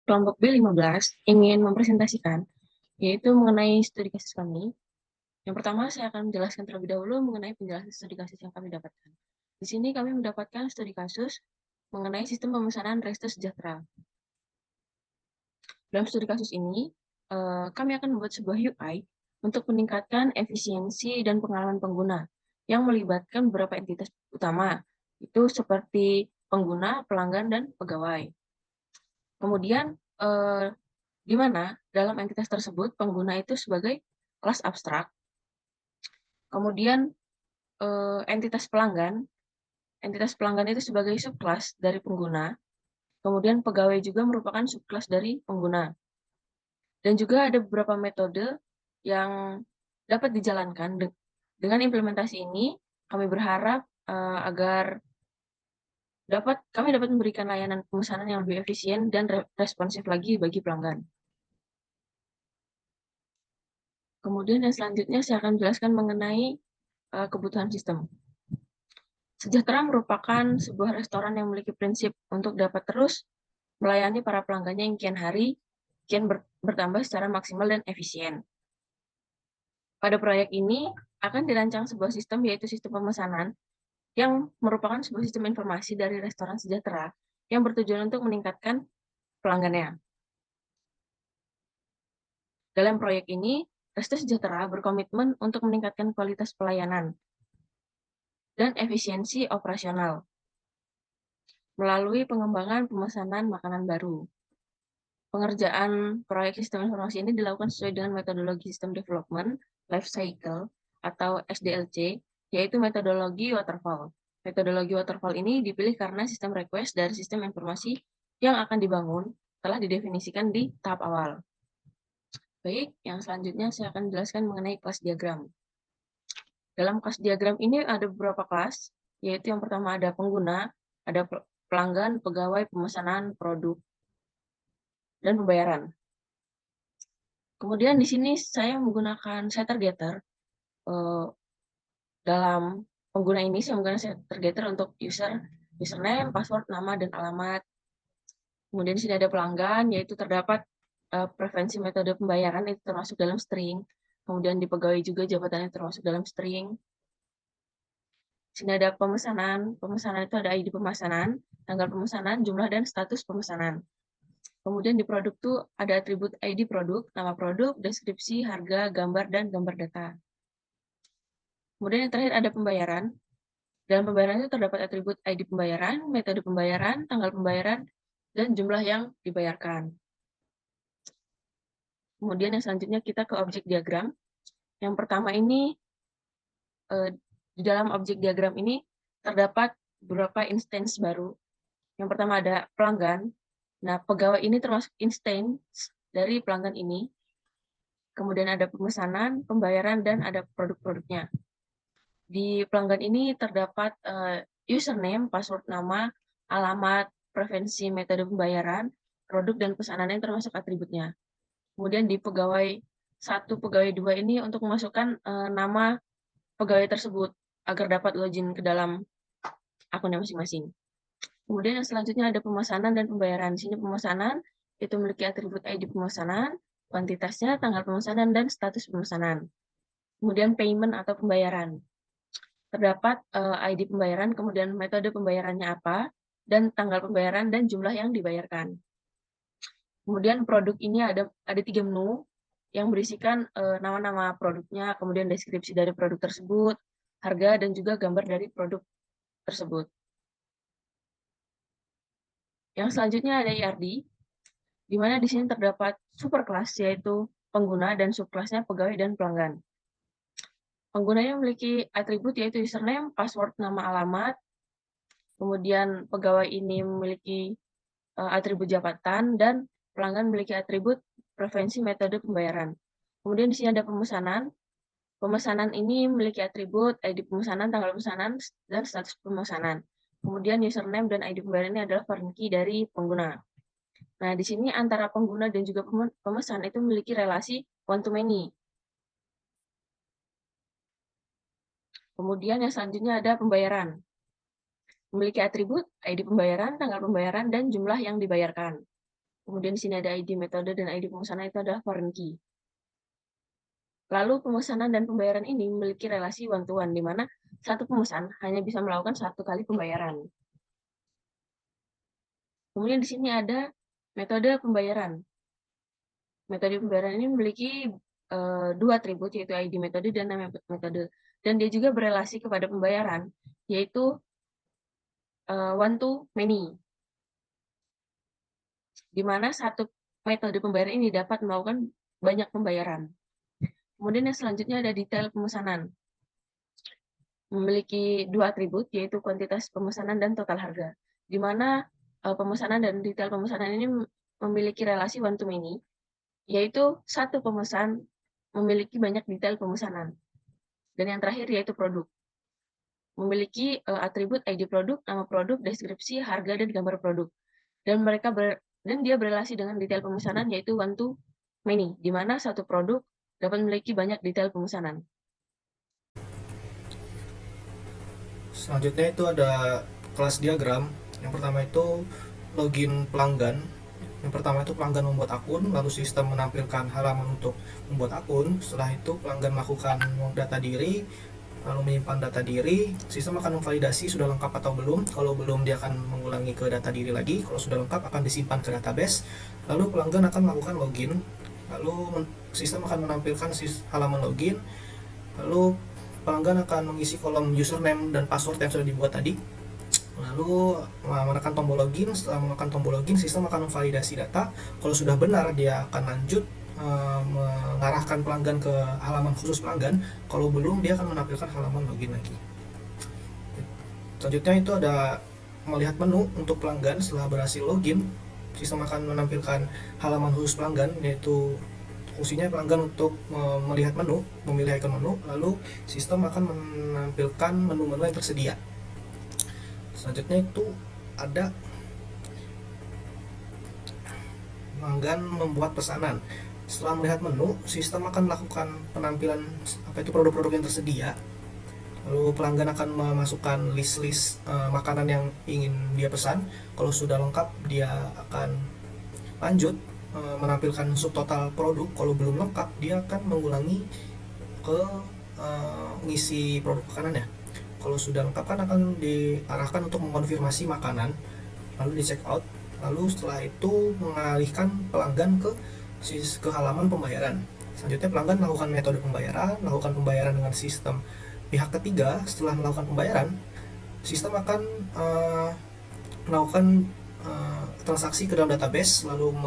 kelompok B15 ingin mempresentasikan, yaitu mengenai studi kasus kami. Yang pertama, saya akan menjelaskan terlebih dahulu mengenai penjelasan studi kasus yang kami dapatkan. Di sini kami mendapatkan studi kasus mengenai sistem pemesanan Resto Sejahtera. Dalam studi kasus ini, kami akan membuat sebuah UI untuk meningkatkan efisiensi dan pengalaman pengguna yang melibatkan beberapa entitas utama, itu seperti pengguna, pelanggan, dan pegawai. Kemudian, di mana dalam entitas tersebut pengguna itu sebagai kelas abstrak, kemudian entitas pelanggan itu sebagai subkelas dari pengguna, kemudian pegawai juga merupakan subkelas dari pengguna. Dan juga ada beberapa metode yang dapat dijalankan dengan implementasi ini. Kami berharap agar kami dapat memberikan layanan pemesanan yang lebih efisien dan responsif lagi bagi pelanggan. Kemudian yang selanjutnya saya akan jelaskan mengenai kebutuhan sistem. Sejahtera merupakan sebuah restoran yang memiliki prinsip untuk dapat terus melayani para pelanggannya yang kian hari kian bertambah secara maksimal dan efisien. Pada proyek ini akan dirancang sebuah sistem, yaitu sistem pemesanan, yang merupakan sebuah sistem informasi dari restoran sejahtera yang bertujuan untuk meningkatkan pelanggannya. Dalam proyek ini, Resto Sejahtera berkomitmen untuk meningkatkan kualitas pelayanan dan efisiensi operasional melalui pengembangan pemesanan makanan baru. Pengerjaan proyek sistem informasi ini dilakukan sesuai dengan metodologi System Development Life Cycle atau SDLC, yaitu metodologi waterfall. Metodologi waterfall ini dipilih karena sistem request dari sistem informasi yang akan dibangun telah didefinisikan di tahap awal. Baik, yang selanjutnya saya akan jelaskan mengenai kelas diagram. Dalam kelas diagram ini ada beberapa kelas, yaitu yang pertama ada pengguna, ada pelanggan, pegawai, pemesanan, produk, dan pembayaran. Kemudian di sini saya menggunakan setter-getter. Dalam pengguna ini saya menggunakan setter-getter untuk username, password, nama, dan alamat. Kemudian di sini ada pelanggan, yaitu terdapat preferensi metode pembayaran itu termasuk dalam string. Kemudian di pegawai juga jabatannya termasuk dalam string. Di sini ada pemesanan. Pemesanan itu ada ID pemesanan, tanggal pemesanan, jumlah, dan status pemesanan. Kemudian di produk itu ada atribut ID produk, nama produk, deskripsi, harga, gambar, dan gambar data. Kemudian yang terakhir ada pembayaran. Dalam pembayaran itu terdapat atribut ID pembayaran, metode pembayaran, tanggal pembayaran, dan jumlah yang dibayarkan. Kemudian yang selanjutnya kita ke objek diagram. Yang pertama ini, di dalam objek diagram ini terdapat beberapa instance baru. Yang pertama ada pelanggan. Nah, pegawai ini termasuk instance dari pelanggan ini. Kemudian ada pemesanan, pembayaran, dan ada produk-produknya. Di pelanggan ini terdapat username, password nama, alamat, preferensi metode pembayaran, produk, dan pesanan yang termasuk atributnya. Kemudian di pegawai 1, pegawai 2 ini untuk memasukkan nama pegawai tersebut agar dapat login ke dalam akunnya masing-masing. Kemudian yang selanjutnya ada pemesanan dan pembayaran. Di sini pemesanan itu memiliki atribut ID pemesanan, kuantitasnya, tanggal pemesanan, dan status pemesanan. Kemudian payment atau pembayaran. Terdapat ID pembayaran, kemudian metode pembayarannya apa, dan tanggal pembayaran dan jumlah yang dibayarkan. Kemudian produk ini ada 3 menu yang berisikan nama-nama produknya, kemudian deskripsi dari produk tersebut, harga, dan juga gambar dari produk tersebut. Yang selanjutnya ada IRD, di mana di sini terdapat superclass, yaitu pengguna, dan subkelasnya pegawai dan pelanggan. Penggunanya memiliki atribut yaitu username, password, nama, alamat. Kemudian pegawai ini memiliki atribut jabatan, dan pelanggan memiliki atribut preferensi metode pembayaran. Kemudian di sini ada pemesanan. Pemesanan ini memiliki atribut ID pemesanan, tanggal pemesanan, dan status pemesanan. Kemudian username dan ID pembayaran ini adalah foreign key dari pengguna. Nah, di sini antara pengguna dan juga pemesan itu memiliki relasi one to many. Kemudian yang selanjutnya ada pembayaran. Memiliki atribut ID pembayaran, tanggal pembayaran, dan jumlah yang dibayarkan. Kemudian di sini ada ID metode dan ID pemesanan, itu adalah foreign key. Lalu pemesanan dan pembayaran ini memiliki relasi one-to-one, di mana satu pemesan hanya bisa melakukan satu kali pembayaran. Kemudian di sini ada metode pembayaran. Metode pembayaran ini memiliki dua atribut, yaitu ID metode dan nama metode. Dan dia juga berelasi kepada pembayaran, yaitu one to many, di mana satu metode pembayaran ini dapat melakukan banyak pembayaran. Kemudian yang selanjutnya ada detail pemesanan. Memiliki dua atribut, yaitu kuantitas pemesanan dan total harga, di mana pemesanan dan detail pemesanan ini memiliki relasi one to many, yaitu satu pemesan memiliki banyak detail pemesanan. Dan yang terakhir yaitu produk. Memiliki atribut ID produk, nama produk, deskripsi, harga, dan gambar produk. Dan dia berelasi dengan detail pemesanan, yaitu one to many, di mana satu produk dapat memiliki banyak detail pemesanan. Selanjutnya itu ada kelas diagram. Yang pertama itu login pelanggan. Yang pertama itu pelanggan membuat akun, lalu sistem menampilkan halaman untuk membuat akun. Setelah itu pelanggan melakukan data diri, lalu menyimpan data diri. Sistem akan memvalidasi sudah lengkap atau belum. Kalau belum, dia akan mengulangi ke data diri lagi. Kalau sudah lengkap, akan disimpan ke database. Lalu pelanggan akan melakukan login. Lalu sistem akan menampilkan halaman login. Lalu pelanggan akan mengisi kolom username dan password yang sudah dibuat tadi. Lalu menekan tombol login. Setelah menekan tombol login, sistem akan memvalidasi data. Kalau sudah benar, dia akan lanjut mengarahkan pelanggan ke halaman khusus pelanggan. Kalau belum, dia akan menampilkan halaman login lagi. Selanjutnya itu ada melihat menu untuk pelanggan. Setelah berhasil login, sistem akan menampilkan halaman khusus pelanggan, yaitu fungsinya pelanggan untuk melihat menu, memilih icon menu. Lalu sistem akan menampilkan menu-menu yang tersedia. Selanjutnya itu ada pelanggan membuat pesanan. Setelah melihat menu, sistem akan melakukan penampilan produk-produk yang tersedia. Lalu pelanggan akan memasukkan list-list makanan yang ingin dia pesan. Kalau sudah lengkap, dia akan lanjut menampilkan subtotal produk. Kalau belum lengkap, dia akan mengulangi ke ngisi produk makanannya. Kalau sudah lengkap, kan akan diarahkan untuk mengkonfirmasi makanan, lalu di check out. Lalu setelah itu mengalihkan pelanggan ke halaman pembayaran. Selanjutnya pelanggan melakukan metode melakukan pembayaran dengan sistem pihak ketiga. Setelah melakukan pembayaran, sistem akan melakukan transaksi ke dalam database, lalu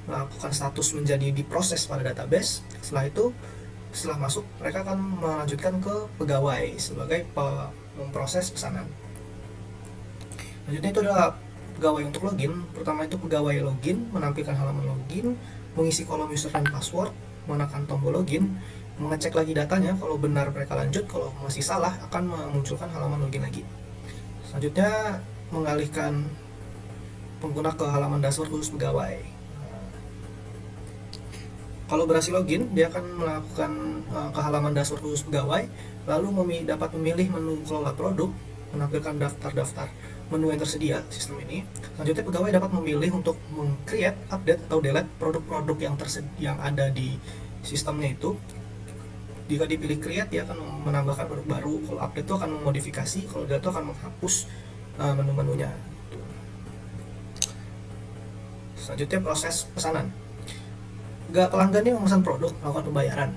melakukan status menjadi diproses pada database. Setelah masuk, mereka akan melanjutkan ke pegawai sebagai memproses pesanan. Selanjutnya itu adalah pegawai untuk login. Pertama itu pegawai login, menampilkan halaman login, mengisi kolom user dan password, menekan tombol login, mengecek lagi datanya. Kalau benar mereka lanjut, kalau masih salah akan memunculkan halaman login lagi. Selanjutnya mengalihkan pengguna ke halaman dashboard khusus pegawai. Kalau berhasil login, dia akan melakukan ke halaman dashboard khusus pegawai, lalu dapat memilih menu kelola produk, menampilkan daftar-daftar menu yang tersedia sistem ini. Selanjutnya pegawai dapat memilih untuk meng-create, update, atau delete produk-produk yang ada di sistemnya itu. Jika dipilih create, dia akan menambahkan produk baru. Kalau update itu akan memodifikasi, kalau delete itu akan menghapus menu-menunya. Selanjutnya proses pesanan. Pelanggan ini memesan produk, melakukan pembayaran.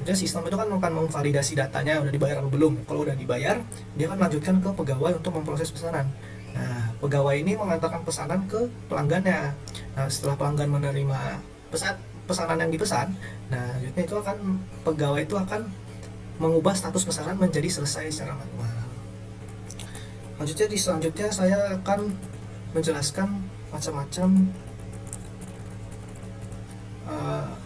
Jadi sistem itu kan akan memvalidasi datanya udah dibayar atau belum. Kalau udah dibayar, dia akan melanjutkan ke pegawai untuk memproses pesanan. Nah, pegawai ini mengantarkan pesanan ke pelanggannya. Nah, setelah pelanggan menerima pesanan yang dipesan, nah selanjutnya itu pegawai itu akan mengubah status pesanan menjadi selesai secara manual. Selanjutnya saya akan menjelaskan macam-macam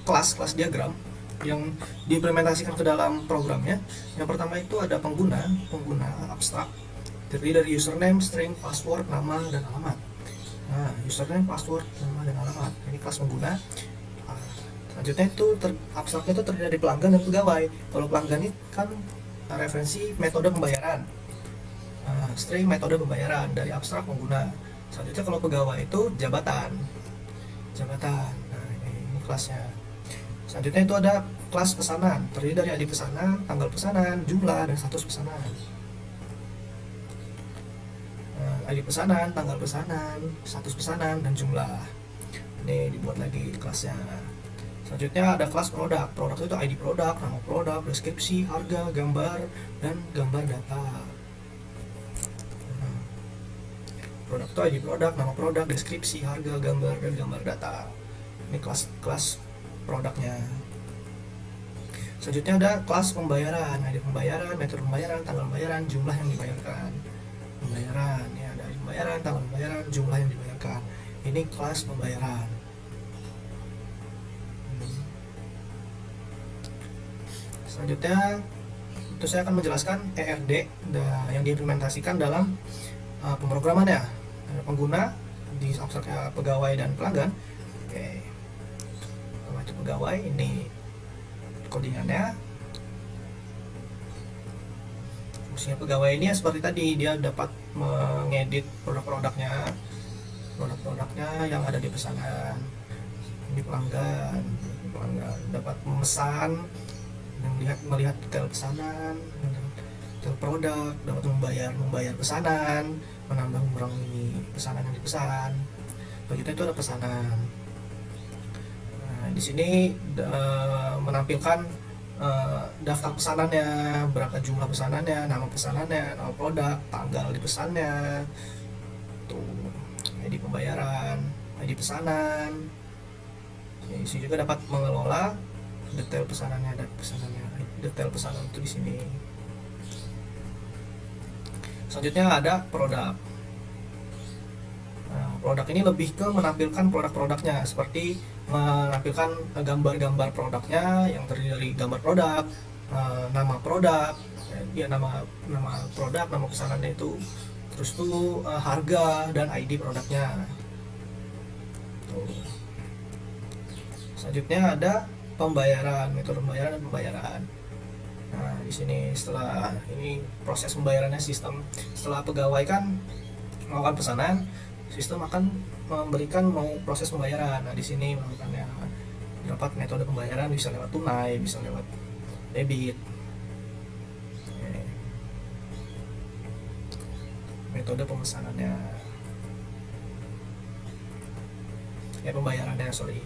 kelas diagram yang diimplementasikan ke dalam programnya. Yang pertama itu ada pengguna abstrak, terdiri dari username, string, password, nama, dan alamat. Nah, username, password, nama, dan alamat. Ini kelas pengguna. Selanjutnya itu abstraknya itu terdiri dari pelanggan dan pegawai. Kalau pelanggan ini kan referensi metode pembayaran. String metode pembayaran dari abstrak pengguna. Selanjutnya kalau pegawai itu jabatan. jabatan. Nah, ini kelasnya. Selanjutnya itu ada kelas pesanan, terdiri dari ID pesanan, tanggal pesanan, jumlah, dan status pesanan. Nah, ID pesanan, tanggal pesanan, status pesanan, dan jumlah. Ini dibuat lagi kelasnya. Selanjutnya ada kelas produk. Produk itu ID produk, nama produk, deskripsi, harga, gambar, dan gambar data. Nah, produk itu ID produk, nama produk, deskripsi, harga, gambar, dan gambar data. Ini kelas produknya. Selanjutnya ada kelas pembayaran. ID pembayaran, metode pembayaran, tanggal pembayaran, jumlah yang dibayarkan. Pembayaran, ya ada ID pembayaran, tanggal pembayaran, jumlah yang dibayarkan. Ini kelas pembayaran. Selanjutnya itu saya akan menjelaskan ERD yang diimplementasikan dalam pemrograman ya, pengguna di pegawai dan pelanggan. Oke, pertama itu pegawai, ini codingannya. Fungsinya pegawai ini ya seperti tadi, dia dapat mengedit produk-produknya yang ada di pesanan. Di pelanggan dapat memesan, melihat detail pesanan, detail produk, dapat membayar pesanan, menambah mengurangi pesanan yang dipesan. Begitu itu ada pesanan. Nah, di sini menampilkan daftar pesanannya, berapa jumlah pesanannya, nama pesanannya, nama produk, tanggal dipesannya, tuh ID pembayaran, ID pesanan. Di sini juga dapat mengelola detail pesanannya detail pesanan itu di sini. Selanjutnya ada produk. Nah, produk ini lebih ke menampilkan produk-produknya, seperti menampilkan gambar-gambar produknya yang terdiri dari gambar produk, nama produk, ya nama produk, nama pesanannya itu, terus tuh harga dan ID produknya. Tuh. Selanjutnya ada pembayaran, metode pembayaran dan pembayaran. Nah, di sini setelah ini proses pembayarannya, sistem setelah pegawai kan melakukan pesanan, sistem akan memberikan mau proses pembayaran. Nah, di sini melakukannya dapat metode pembayaran, bisa lewat tunai, bisa lewat debit. Oke. Metode pemesanannya, pembayarannya, sorry.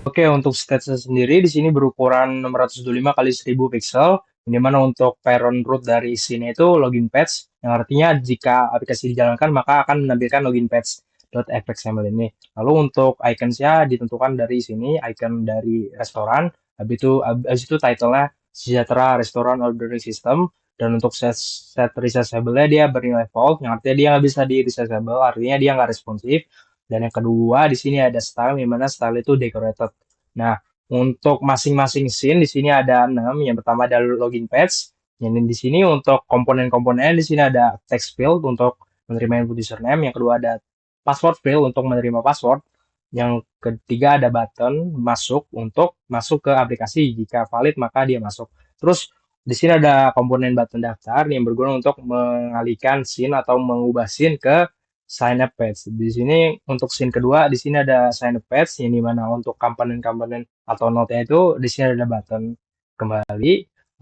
Oke, untuk stage sendiri di sini berukuran 625 kali 1000 pixel, di mana untuk parent root dari sini itu login page, yang artinya jika aplikasi dijalankan maka akan menampilkan login page.fxml ini. Lalu untuk iconsnya ditentukan dari sini, icon dari restoran, habis itu title-nya Sejahtera Restoran Ordering System, dan untuk set resizable-nya dia bernilai false, yang artinya dia nggak bisa di resizable, artinya dia nggak responsif. Dan yang kedua di sini ada style, di mana style itu decorated. Nah, untuk masing-masing scene di sini ada 6. Yang pertama ada login page. Yang di sini untuk komponen-komponennya di sini ada text field untuk menerima input username. Yang kedua ada password field untuk menerima password. Yang ketiga ada button masuk untuk masuk ke aplikasi. Jika valid maka dia masuk. Terus di sini ada komponen button daftar yang berguna untuk mengalihkan scene atau mengubah scene ke sign up page. Di sini untuk scene kedua, di sini ada sign up page yang dimana untuk komponen-komponen atau notnya itu di sini ada button kembali,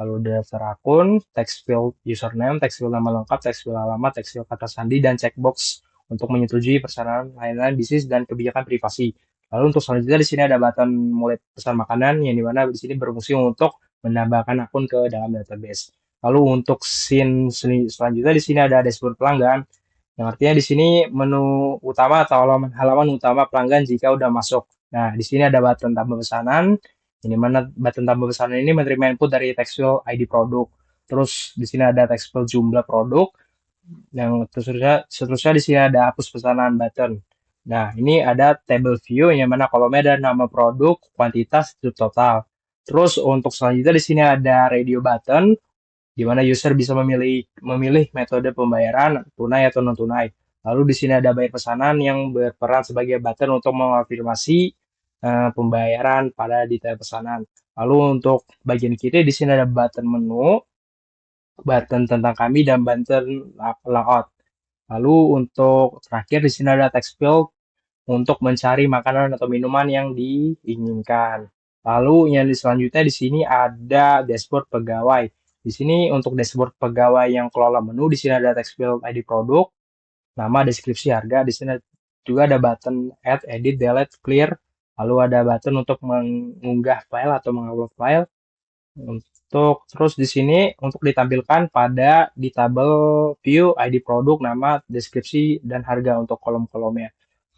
lalu daftar akun, text field username, text field nama lengkap, text field alamat, text field kata sandi, dan checkbox untuk menyetujui pesanan layanan bisnis dan kebijakan privasi. Lalu untuk selanjutnya di sini ada button mulai pesan makanan yang dimana di sini berfungsi untuk menambahkan akun ke dalam database. Lalu untuk scene selanjutnya di sini ada dashboard pelanggan yang artinya di sini menu utama atau halaman utama pelanggan jika udah masuk. Nah, di sini ada button tambah pesanan, ini mana button tambah pesanan ini menerima input dari textile ID produk. Terus di sini ada textile jumlah produk, yang seterusnya di sini ada hapus pesanan button. Nah, ini ada table view yang mana kolomnya ada nama produk, kuantitas, total. Terus untuk selanjutnya di sini ada radio button di mana user bisa memilih metode pembayaran tunai atau non tunai. Lalu di sini ada bayar pesanan yang berperan sebagai button untuk mengafirmasi pembayaran pada detail pesanan. Lalu untuk bagian kiri di sini ada button menu, button tentang kami, dan button layout. Lalu untuk terakhir di sini ada text field untuk mencari makanan atau minuman yang diinginkan. Lalu yang selanjutnya di sini ada dashboard pegawai. Di sini untuk dashboard pegawai yang kelola menu, di sini ada text field ID produk, nama, deskripsi, harga. Di sini juga ada button add, edit, delete, clear. Lalu ada button untuk mengunggah file atau mengupload file. Untuk terus di sini untuk ditampilkan di tabel view ID produk, nama, deskripsi, dan harga untuk kolom-kolomnya.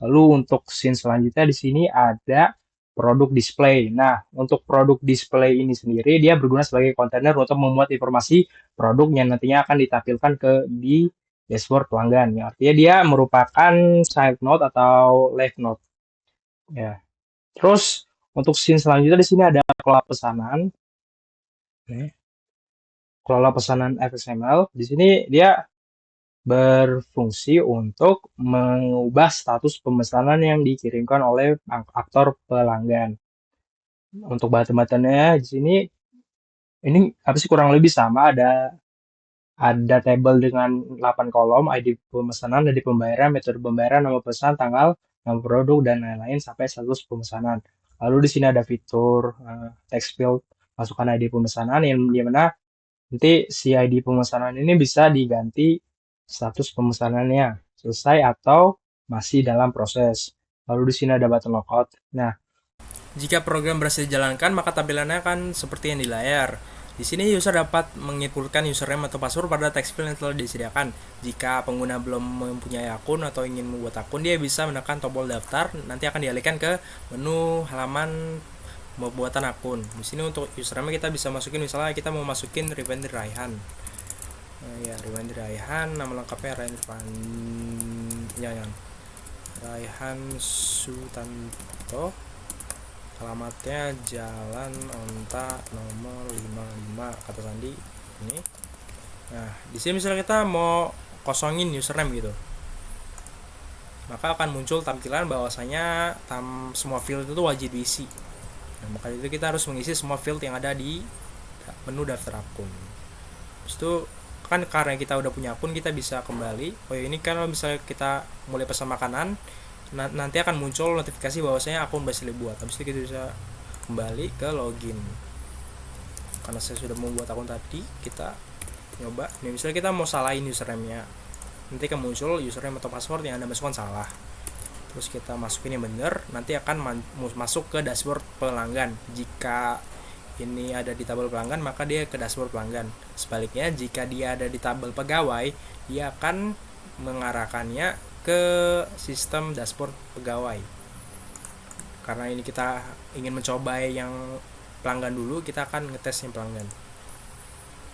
Lalu untuk scene selanjutnya di sini ada produk display. Nah, untuk produk display ini sendiri dia berguna sebagai kontainer untuk memuat informasi produk yang nantinya akan ditampilkan di dashboard pelanggan. Ya, artinya dia merupakan side note atau left note. Ya. Terus untuk scene selanjutnya di sini ada kelola pesanan. Oke. Kelola pesanan XML. Di sini dia berfungsi untuk mengubah status pemesanan yang dikirimkan oleh aktor pelanggan. Untuk button-buttonnya di sini ini apa sih kurang lebih sama, ada tabel dengan 8 kolom, ID pemesanan, ID pembayaran, metode pembayaran, nama pesan, tanggal, nama produk, dan lain-lain sampai status pemesanan. Lalu di sini ada fitur text field masukkan ID pemesanan yang dimana nanti si ID pemesanan ini bisa diganti status pemesanannya selesai atau masih dalam proses. Lalu di sini ada button logout. Nah, Jika program berhasil dijalankan, maka tampilannya akan seperti yang di layar. Di sini user dapat menginputkan username atau password pada text field yang telah disediakan. Jika pengguna belum mempunyai akun atau ingin membuat akun, dia bisa menekan tombol daftar, nanti akan dialihkan ke menu halaman pembuatan akun. Di sini untuk username kita bisa masukin, misalnya kita mau masukin Rivendi Raihan. Rivendi Raihan, nama lengkapnya Raihan Sutanto. Alamatnya Jalan Onta nomor 55 kata sandi ini. Nah, di sini misalnya kita mau kosongin username gitu, maka akan muncul tampilan bahwasanya semua field itu wajib diisi. Nah, maka itu kita harus mengisi semua field yang ada di menu daftar akun. Terus itu kan karena kita udah punya akun, kita bisa kembali. Oh ini kalau misalnya kita mulai pesan makanan, nanti akan muncul notifikasi bahwasanya akun berhasil dibuat. Habis itu kita bisa kembali ke login. Karena saya sudah membuat akun tadi, kita nyoba. Nih misalnya kita mau salahin username-nya, nanti akan muncul username atau password yang Anda masukkan salah. Terus kita masukin yang benar, nanti akan masuk ke dashboard pelanggan. Jika ini ada di tabel pelanggan, maka dia ke dashboard pelanggan. Sebaliknya, jika dia ada di tabel pegawai, dia akan mengarahkannya ke sistem dashboard pegawai. Karena ini kita ingin mencoba yang pelanggan dulu, kita akan ngetes yang pelanggan.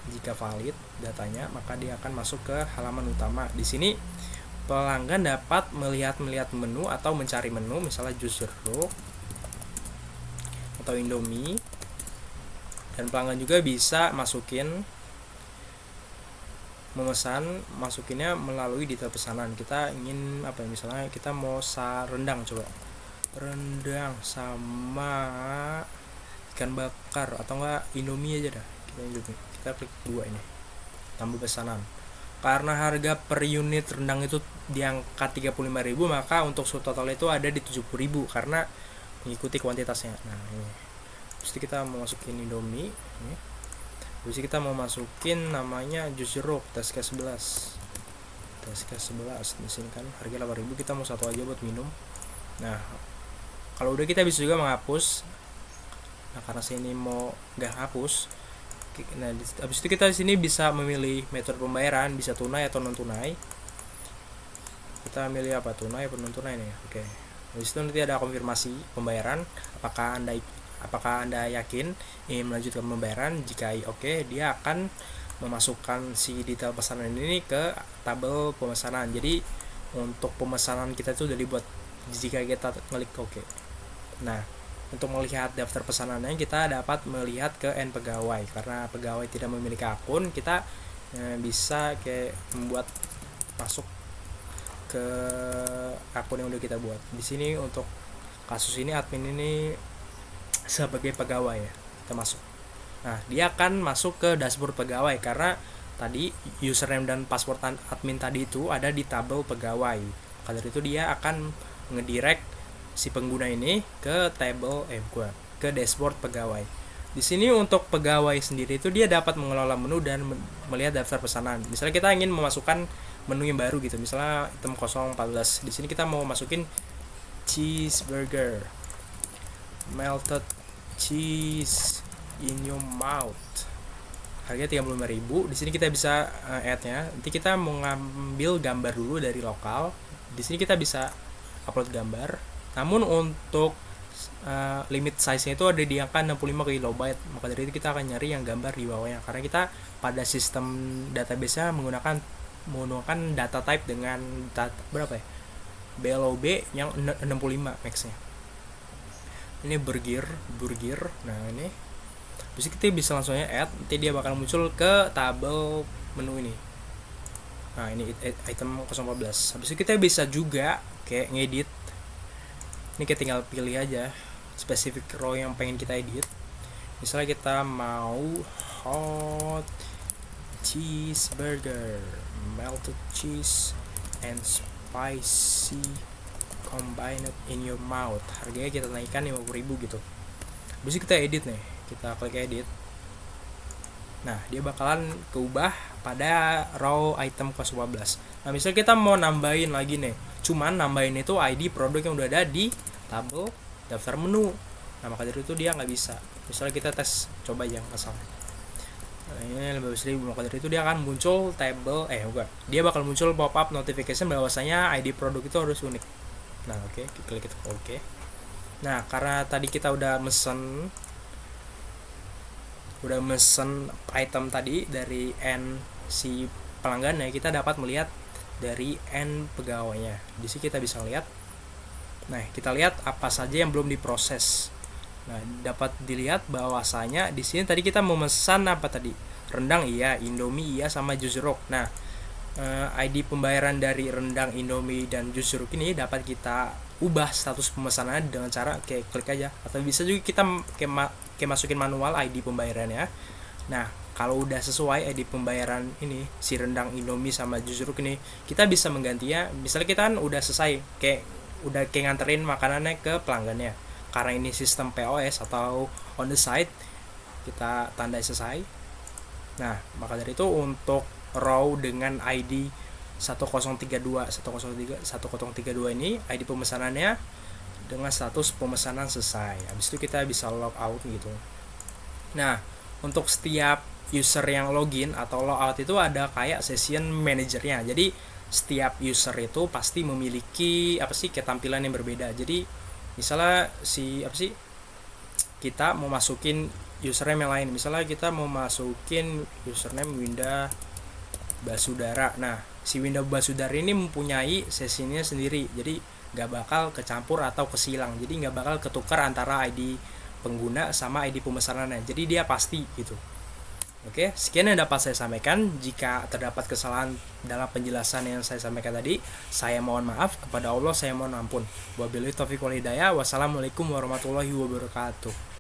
Jika valid datanya, maka dia akan masuk ke halaman utama. Di sini pelanggan dapat melihat menu atau mencari menu, misalnya jus jeruk atau Indomie. Dan pelanggan juga bisa masukinnya melalui detail pesanan. Kita ingin misalnya kita mau rendang, coba rendang sama ikan bakar atau enggak Indomie aja dah. Kita klik 2 ini, tambah pesanan. Karena harga per unit rendang itu di angka 35.000, maka untuk subtotal itu ada di 70.000 karena mengikuti kuantitasnya. Nah ini, terus kita mau masukin Indomie ini. Terus kita mau masukin namanya jus jeruk TSK 11. Di sini kan harga 8.000, kita mau satu aja buat minum. Nah, kalau udah kita bisa juga menghapus. Nah, karena sini mau nggak hapus. Nah, habis itu kita di sini bisa memilih metode pembayaran, bisa tunai atau non tunai. Kita milih apa, tunai atau non tunai nih. Oke. Habis itu nanti ada konfirmasi pembayaran, apakah Anda yakin ingin melanjutkan pembayaran. Jika oke, dia akan memasukkan si detail pesanan ini ke tabel pemesanan. Jadi untuk pemesanan kita itu udah dibuat jika kita klik oke. Nah, untuk melihat daftar pesanannya, kita dapat melihat ke N pegawai. Karena pegawai tidak memiliki akun, kita bisa kayak membuat masuk ke akun yang udah kita buat. Di sini untuk kasus ini admin ini sebagai pegawai ya, kita masuk. Nah, dia akan masuk ke dashboard pegawai karena tadi username dan password admin tadi itu ada di tabel pegawai. Maka dari itu dia akan ngedirect si pengguna ini ke ke dashboard pegawai. Di sini untuk pegawai sendiri itu dia dapat mengelola menu dan melihat daftar pesanan. Misalnya kita ingin memasukkan menu yang baru gitu, misalnya item 014. Di sini kita mau masukin cheeseburger, melted cheese in your mouth. Harganya 35.000. Di sini kita bisa add-nya. Nanti kita mau ngambil gambar dulu dari lokal. Di sini kita bisa upload gambar. Namun untuk limit size-nya itu ada di angka 65 KB. Maka dari itu kita akan nyari yang gambar di bawahnya, karena kita pada sistem database-nya menggunakan data type dengan berapa ya? BLOB yang 65 max-nya. Ini burger. Nah, ini terus kita bisa langsungnya add, nanti dia bakal muncul ke tabel menu ini. Nah, ini item 014. Habis itu kita bisa juga kayak ngedit. Ini kita tinggal pilih aja spesifik row yang pengen kita edit. Misalnya kita mau hot cheeseburger, melted cheese and spicy combined in your mouth. Harganya kita naikkan 50.000 gitu. Habis itu kita edit nih. Kita klik edit. Nah, dia bakalan keubah pada row item 014. Nah, misalnya kita mau nambahin lagi nih. Cuman nambahin itu ID produk yang udah ada di tabel daftar menu. Nah, maka dari itu dia nggak bisa. Misalnya kita tes coba yang asal. Nah, ini 15.000. Maka dari itu dia akan muncul tabel dia bakal muncul pop up notification bahwasanya ID produk itu harus unik. Nah, oke, klik itu oke. Nah, karena tadi kita udah mesen item tadi dari N si pelanggannya, kita dapat melihat dari N pegawainya. Di sini kita bisa lihat. Nah, kita lihat apa saja yang belum diproses. Nah, dapat dilihat bahwasanya di sini tadi kita memesan apa tadi? Rendang iya, Indomie iya, sama jus jeruk. Nah, ID pembayaran dari rendang, Indomie, dan jus jeruk ini dapat kita ubah status pemesanannya dengan cara kayak klik aja, atau bisa juga kita kayak masukin manual ID pembayarannya. Nah, kalau udah sesuai ID pembayaran ini si rendang, Indomie, sama jus jeruk ini, kita bisa menggantinya. Misalnya kita kan udah selesai kayak nganterin makanannya ke pelanggannya, karena ini sistem POS atau on the site, kita tandai selesai. Nah, maka dari itu untuk row dengan ID 1032 ini ID pemesanannya dengan status pemesanan selesai. Habis itu kita bisa log out gitu. Nah, untuk setiap user yang login atau log out itu ada kayak session manajernya. Jadi setiap user itu pasti memiliki ketampilan yang berbeda. Jadi misalnya kita mau masukin username yang lain. Misalnya kita mau masukin username Winda Basudara. Nah, si Winda Basudara ini mempunyai sesinya sendiri. Jadi nggak bakal kecampur atau kesilang. Jadi nggak bakal ketukar antara ID pengguna sama ID pemesanannya. Jadi dia pasti gitu. Oke, sekian yang dapat saya sampaikan. Jika terdapat kesalahan dalam penjelasan yang saya sampaikan tadi, saya mohon maaf. Kepada Allah saya mohon ampun. Wabillahi taufiq wal hidayah. Wassalamualaikum warahmatullahi wabarakatuh.